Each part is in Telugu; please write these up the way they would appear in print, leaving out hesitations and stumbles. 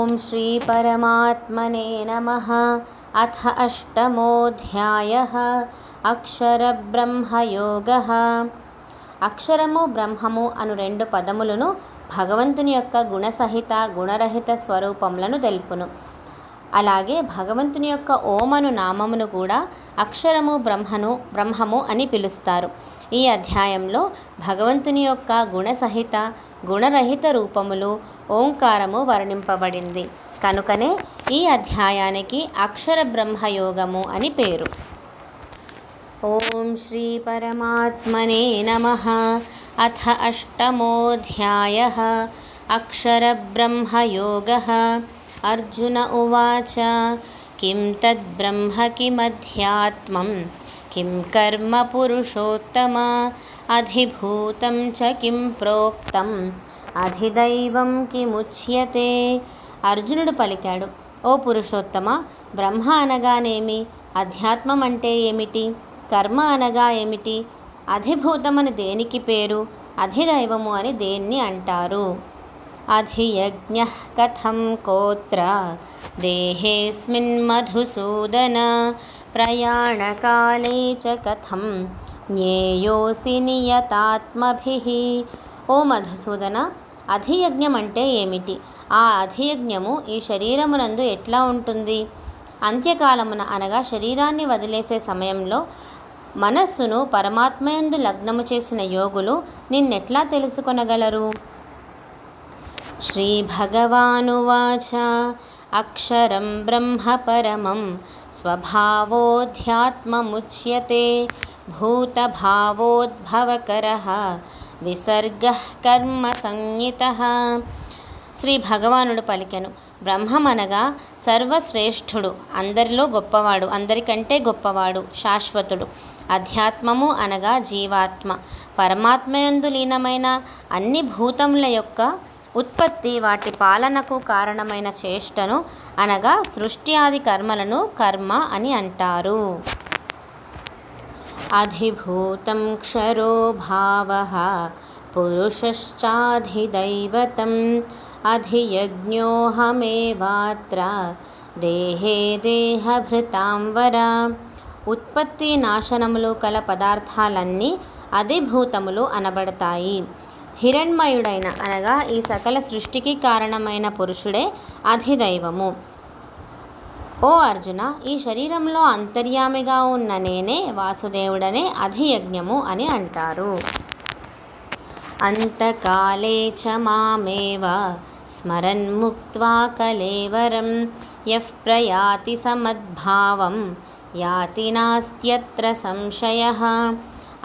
ఓం శ్రీ పరమాత్మనే నమః. అథ అష్టమోऽధ్యాయః. అక్షరబ్రహ్మయోగః. అక్షరము బ్రహ్మము అను రెండు పదములను భగవంతుని యొక్క గుణసహిత గుణరహిత స్వరూపములను తెలుపును. అలాగే భగవంతుని యొక్క ఓం అను నామమును కూడా అక్షరము బ్రహ్మము అని పిలుస్తారు. ఈ అధ్యాయంలో భగవంతుని యొక్క గుణసహిత గుణరహిత రూపములు ఓంకారము వర్ణింపబడింది. కనుకనే ఈ అధ్యాయానికి అక్షర బ్రహ్మయోగము అని పేరు. ఓం శ్రీ పరమాత్మనే నమః. అథ అష్టమోऽధ్యాయః. అక్షర బ్రహ్మయోగః. అర్జున ఉవాచ కిం తద్బ్రహ్మ కిమధ్యాత్మం కిం కర్మ పురుషోత్తమ అధిభూతం చ కిం ప్రోక్తం అధిదైవం కిముచ్యతే. అర్జునుడు పలికాడు, ఓ పురుషోత్తమ, బ్రహ్మ అనగానేమి, అధ్యాత్మం అంటే ఏమిటి, కర్మ అనగా ఏమిటి, అధిభూతమని దేనికి పేరు, అధిదైవము అని దేన్ని అంటారు. అధియజ్ఞః కథం కోత్ర దేహేస్మిన్ మధుసూదన ప్రయాణకాలే చ కథం జ్ఞేయోసి నియతాత్మభిః. ఓ మధుసూదన, అధియజ్ఞం అంటే ఏమిటి, ఆ అధియజ్ఞము ఈ శరీరమునందు ఎట్లా ఉంటుంది, అంత్యకాలమున అనగా శరీరాన్ని వదిలేసే సమయంలో మనస్సును పరమాత్మయందు లగ్నము చేసిన యోగులు నిన్నెట్లా తెలుసుకొనగలరు. శ్రీ భగవానువాచ అక్షరం బ్రహ్మ పరమం స్వభావోధ్యాత్మముచ్యతే భూతభావోద్భవకరః విసర్గః కర్మ సంజ్ఞితః. శ్రీ భగవానుడు పలికెను, బ్రహ్మమనగా సర్వశ్రేష్ఠుడు, అందరిలో గొప్పవాడు, అందరికంటే గొప్పవాడు, శాశ్వతుడు. అధ్యాత్మము అనగా జీవాత్మ, పరమాత్మయందు లీనమైన అన్ని భూతముల యొక్క ఉత్పత్తి, వాటి పాలనకు కారణమైన చేష్టను అనగా సృష్టి ఆది కర్మలను కర్మ అని అంటారు. అధిభూతం క్షరో భావః పురుషశ్చాధిదైవతం అధియజ్ఞోహమేవాత్ర దేహే దేహభృతాం వర. ఉత్పత్తి నాశనములు కల పదార్థాలన్నీ అధిభూతములు అనబడతాయి. హిరణ్మయుడైన అనగా ఈ సకల సృష్టికి కారణమైన పురుషుడే అధిదైవము. ఓ అర్జున, ఈ శరీరంలో అంతర్యామిగా ఉన్న నేనే వాసుదేవుడనే అధియజ్ఞము అని అంటారు. అంతకాలే చ మామేవ స్మరన్ ముక్త్వా కలేవరం యః ప్రయాతి సమద్భావం యాతి నాస్త్యత్ర సంశయః.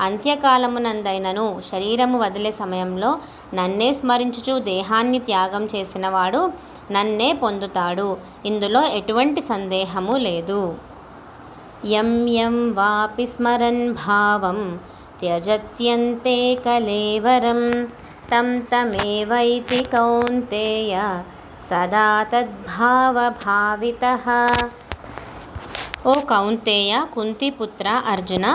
అంత్యకాలమునందైనను శరీరము వదిలే సమయంలో నన్నే స్మరించుచు దేహాన్ని త్యాగం చేసినవాడు నన్నే పొందుతాడు, ఇందులో ఎటువంటి సందేహము లేదు. యం యం వాపి స్మరన్ భావం త్యజత్యంతే కలేవరం తం తమేవైతి కౌంతేయ సదా తద్భావభావితః. ఓ కౌంతేయ, కుంతిపుత్ర అర్జున,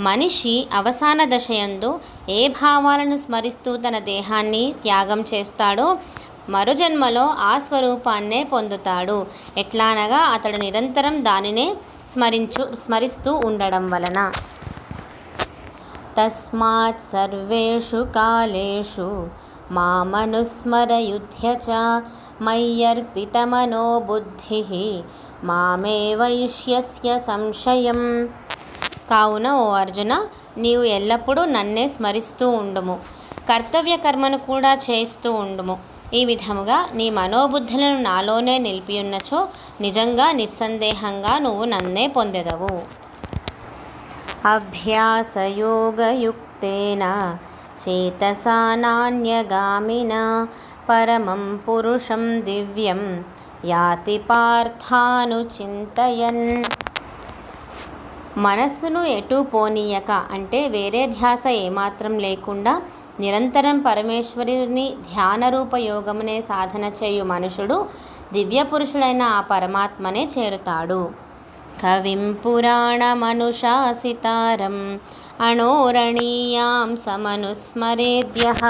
మనిషి అవసాన దశయందు ఏ భావాలను స్మరిస్తూ తన దేహాన్ని త్యాగం చేస్తాడో మరు జన్మలో ఆ స్వరూపాన్నే పొందుతాడు. ఎట్లానగా అతడు నిరంతరం దానినే స్మరిస్తూ ఉండడం వలన. తస్మాత్ సర్వేషు కాలేషు మామనుస్మరయుధ్య చ మయ్యర్పితమనో బుద్ధిః మామే వైష్యస్య సంశయం. కావున ఓ అర్జున, నీవు ఎల్లప్పుడూ నన్నే స్మరిస్తూ ఉండుము, కర్తవ్య కర్మను కూడా చేస్తూ ఉండుము. ఈ విధముగా నీ మనోబుద్ధులను నాలోనే నిలిపియున్నచో నిజంగా నిస్సందేహంగా నువ్వు నన్నే పొందెదవు. అభ్యాసయోగయుక్తేన చేతసా నాన్యగామినా పరమం పురుషం దివ్యం యాతి పార్థానుచింతయన్. మనస్సును ఎటూ పోనీయక అంటే వేరే ధ్యాస ఏమాత్రం లేకుండా నిరంతరం పరమేశ్వరుని ధ్యానరూప యోగమునే సాధన చేయు మనుషుడు దివ్య పురుషుడైన ఆ పరమాత్మనే చేరుతాడు. కవిం పురాణమనుశాసితారం అణోరణీయాం సమనుస్మరేద్యః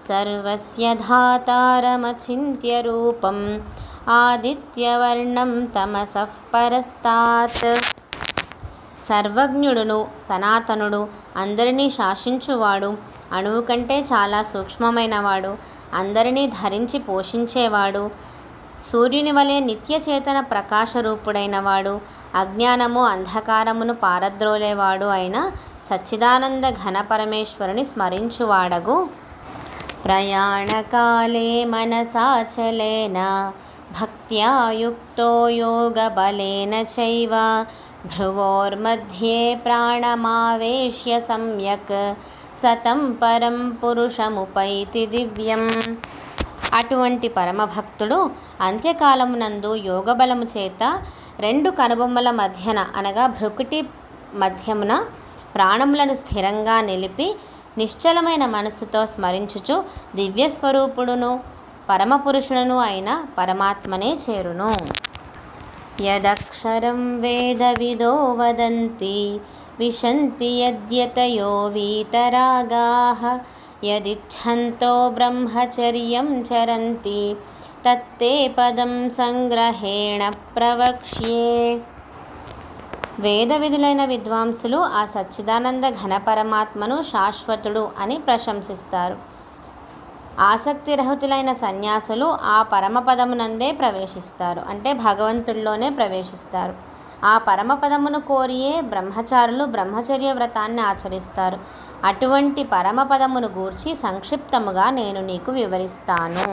సర్వస్య ధాతారమచింత్య రూపం ఆదిత్యవర్ణం తమసః పరస్తాత్. సర్వజ్ఞుడును, సనాతనుడు, అందరినీ శాసించువాడు, అణువు కంటే చాలా సూక్ష్మమైనవాడు, అందరినీ ధరించి పోషించేవాడు, సూర్యుని వలె నిత్యచేతన ప్రకాశరూపుడైనవాడు, అజ్ఞానము అంధకారమును పారద్రోలేవాడు అయిన సచ్చిదానంద ఘన పరమేశ్వరుని స్మరించువాడగు. ప్రయాణకాలే మనసాచలేన భక్త్యా యుక్తో యోగబలేన చైవ భ్రువోర్मध्ये ప్రాణమావేశ్య సమ్యక్ సతం పరం పురుషముపైతి దివ్యం. అటువంటి పరమభక్తుడు అంత్యకాలమునందు యోగబలము చేత రెండు కనుబొమ్మల మధ్యన అనగా భృకుటి మధ్యమున ప్రాణములను స్థిరంగా నిలిపి నిశ్చలమైన మనస్సుతో స్మరించుచు దివ్యస్వరూపుడును పరమపురుషుడును అయిన పరమాత్మనే చేరును. యదక్షరం వేదవిదో వదంతి విశంతి యద్యతయో వీతరాగాః యదిచ్ఛంతో బ్రహ్మచర్యం చరంతి తత్తే పదం సంగ్రహేణ ప్రవక్ష్యే. వేద విధులైన విద్వాంసులు ఆ సచ్చిదానంద ఘన పరమాత్మను శాశ్వతుడు అని ప్రశంసిస్తారు. ఆసక్తిరహితులైన సన్యాసులు ఆ పరమపదమునందే ప్రవేశిస్తారు, అంటే భగవంతుల్లోనే ప్రవేశిస్తారు. ఆ పరమపదమును కోరియే బ్రహ్మచారులు బ్రహ్మచర్య వ్రతాన్ని ఆచరిస్తారు. అటువంటి పరమపదమును గూర్చి సంక్షిప్తముగా నేను నీకు వివరిస్తాను.